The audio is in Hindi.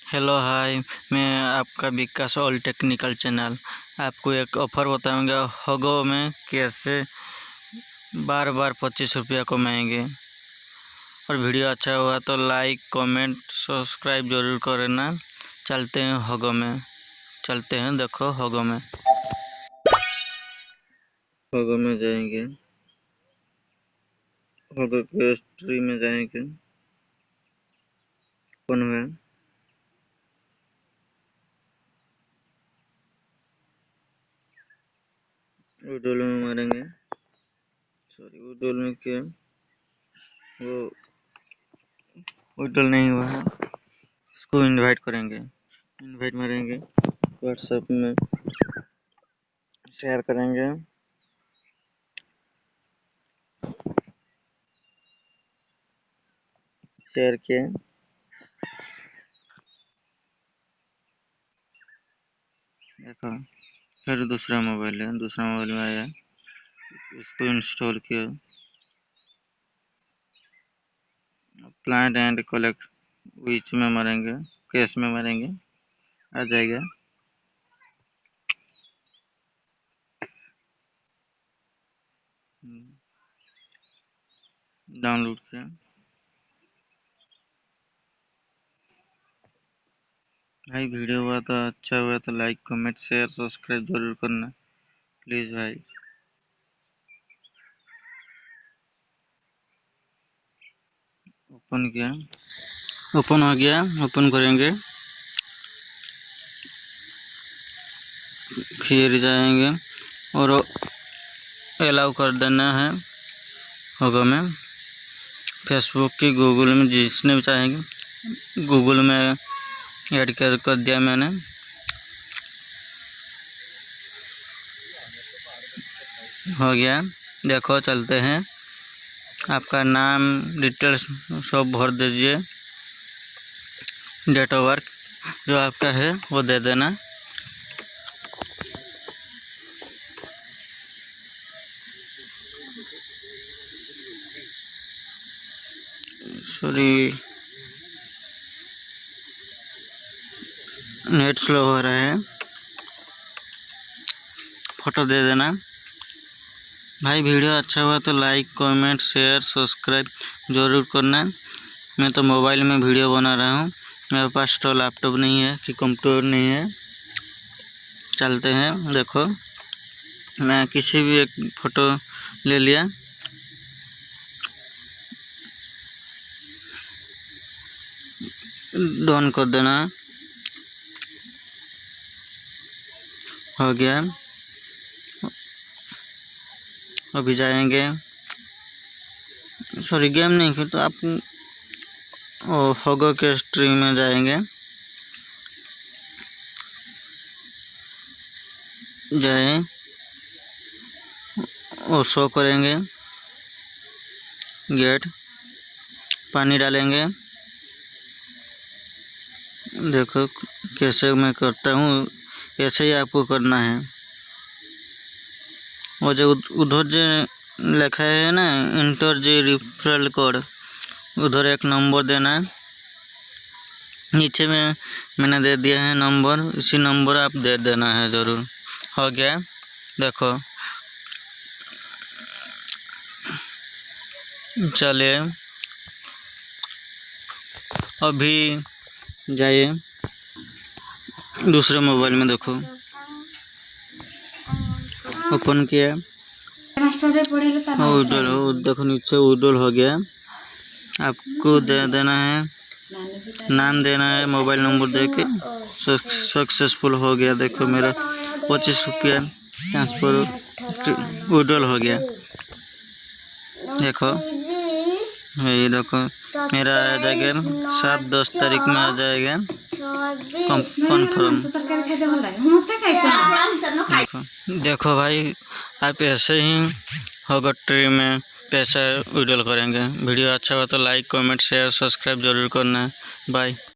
हेलो हाय, मैं आपका विकास ऑल टेक्निकल चैनल। आपको एक ऑफ़र बताऊंगा होगो में कैसे बार 25 रुपया कमाएंगे। और वीडियो अच्छा हुआ तो लाइक कमेंट सब्सक्राइब जरूर करना। चलते हैं होगो में, चलते हैं। देखो होगो में जाएंगे, होगो के हिस्ट्री में जाएंगे। कौन है उडोल में मारेंगे। सॉरी, उडोल में क्या वो उडोल नहीं हुआ है। इसको इनवाइट करेंगे, इनवाइट मारेंगे, व्हाट्सएप में शेयर करेंगे। शेयर किए, देखो फिर दूसरा मोबाइल है, दूसरा मोबाइल में आया, इसको इंस्टॉल किया। प्लांट एंड कलेक्ट विच में मारेंगे, कैश में मारेंगे, आ जाएगा। डाउनलोड किया। भाई वीडियो हुआ तो अच्छा हुआ तो लाइक कमेंट शेयर सब्सक्राइब जरूर करना प्लीज भाई। ओपन किया, ओपन हो गया। ओपन करेंगे, फिर जाएंगे और अलाउ कर देना है होगा में। फेसबुक की गूगल में जिसने भी चाहेंगे गूगल में ऐड कर दिया मैंने। हो गया, देखो चलते हैं। आपका नाम डिटेल्स सब भर दीजिए, डेट ऑफ बर्थ जो आपका है वो दे देना। सॉरी, नेट स्लो हो रहा है। फोटो दे देना भाई। वीडियो अच्छा हुआ तो लाइक कमेंट शेयर सब्सक्राइब जरूर करना। मैं तो मोबाइल में वीडियो बना रहा हूँ, मेरे पास तो लैपटॉप नहीं है कि कंप्यूटर नहीं है। चलते हैं, देखो मैं किसी भी एक फ़ोटो ले लिया। डन कर देना, हो गया। अभी जाएंगे, सॉरी गेम नहीं खेल तो आप होगो के स्ट्रीम में जाएंगे। जाए और शो करेंगे, गेट पानी डालेंगे। देखो कैसे मैं करता हूँ, ऐसे ही आपको करना है। वो जो उधर जो लिखा है ना इंटर जे रेफरल कोड, उधर एक नंबर देना है। नीचे में मैंने दे दिया है नंबर, इसी नंबर आप दे देना है ज़रूर। हो गया, देखो चलिए अभी जाइए दूसरे मोबाइल में। देखो ओपन किया, उडोल देखो नीचे उडोल हो गया। आपको दे देना है, नाम देना है, मोबाइल नंबर दे के सक्सेसफुल हो गया। देखो मेरा 25 रुपया ट्रांसफर उडोल हो गया। देखो यही देखो मेरा आ जाएगा 7-10 तारीख में आ जाएगा कन्फर्म। देखो भाई आप ऐसे ही होगा ट्री में पैसा विड्रॉल करेंगे। वीडियो अच्छा हो तो लाइक कमेंट शेयर सब्सक्राइब जरूर करना। बाय।